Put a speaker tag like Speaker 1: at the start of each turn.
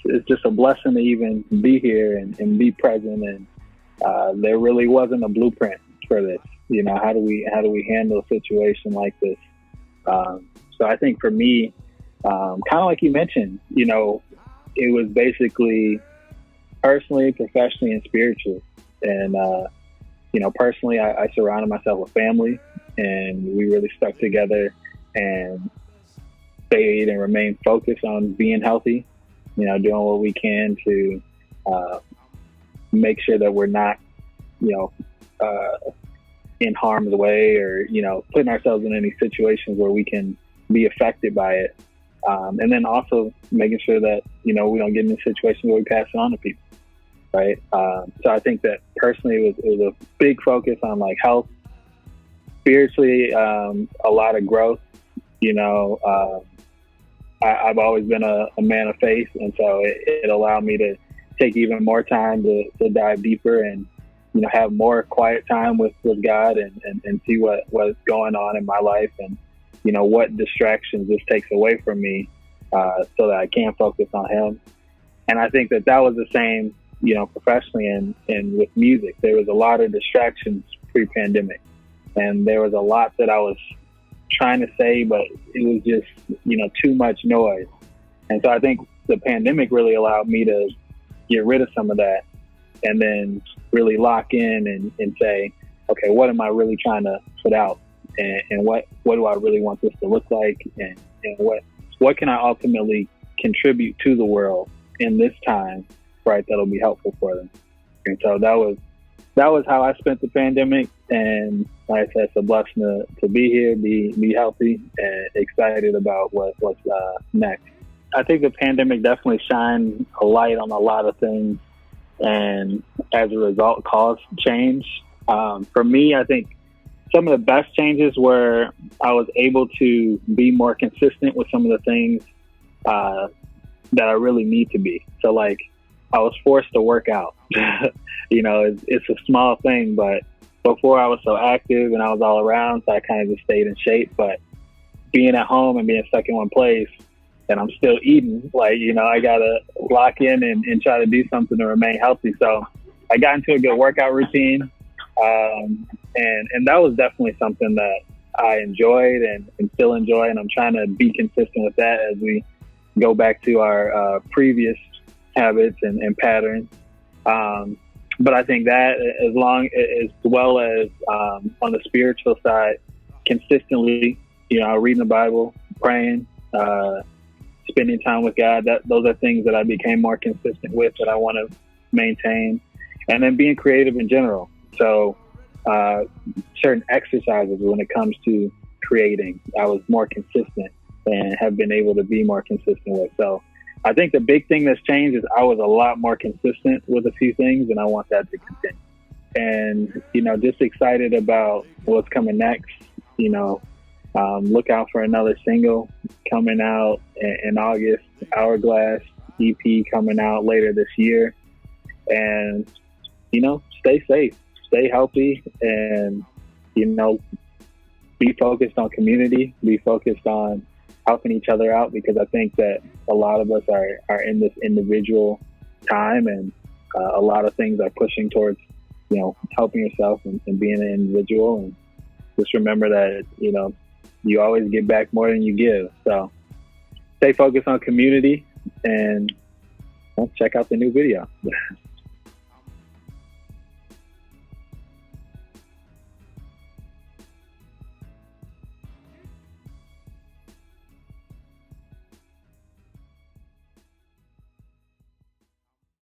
Speaker 1: it's just a blessing to even be here and be present. And there really wasn't a blueprint for this. You know, how do we handle a situation like this? So I think for me, kind of like you mentioned, you know, it was basically personally, professionally, and spiritually. And, you know, personally, I surrounded myself with family, and we really stuck together and stayed and remained focused on being healthy, you know, doing what we can to make sure that we're not, you know, in harm's way or, you know, putting ourselves in any situations where we can be affected by it. And then also making sure that, you know, we don't get in a situation where we pass it on to people. Right. So I think that personally it was a big focus on like health, spiritually, a lot of growth. You know, I've always been a man of faith. And so it allowed me to take even more time to dive deeper and, you know, have more quiet time with God and see what's going on in my life and, you know, what distractions this takes away from me so that I can focus on him. And I think that was the same, you know, professionally and with music. There was a lot of distractions pre-pandemic, and there was a lot that I was trying to say, but it was just, you know, too much noise. And so I think the pandemic really allowed me to get rid of some of that and then really lock in and say, okay, what am I really trying to put out? And what do I really want this to look like? And what can I ultimately contribute to the world in this time, right, that'll be helpful for them. And so that was how I spent the pandemic. And like I said, it's a blessing to be here, be healthy, and excited about what's next. I think the pandemic definitely shined a light on a lot of things, and as a result, caused change. For me, I think some of the best changes were I was able to be more consistent with some of the things that I really need to be. So like, I was forced to work out. You know, it's a small thing, but before I was so active and I was all around, so I kind of just stayed in shape. But being at home and being stuck in one place and I'm still eating, like, you know, I got to lock in and try to do something to remain healthy. So I got into a good workout routine. And that was definitely something that I enjoyed and still enjoy. And I'm trying to be consistent with that as we go back to our previous habits and patterns. But I think that as well as on the spiritual side, consistently, you know, reading the Bible, praying, spending time with God, those are things that I became more consistent with that I want to maintain. And then being creative in general. So certain exercises when it comes to creating, I was more consistent and have been able to be more consistent with. So I think the big thing that's changed is I was a lot more consistent with a few things, and I want that to continue. And, you know, just excited about what's coming next. You know, look out for another single coming out in August, Hourglass EP coming out later this year. And, you know, stay safe, stay healthy, and, you know, be focused on community, be focused on helping each other out, because I think that a lot of us are in this individual time, and a lot of things are pushing towards, you know, helping yourself and being an individual. And just remember that, you know, you always get back more than you give. So stay focused on community and check out the new video.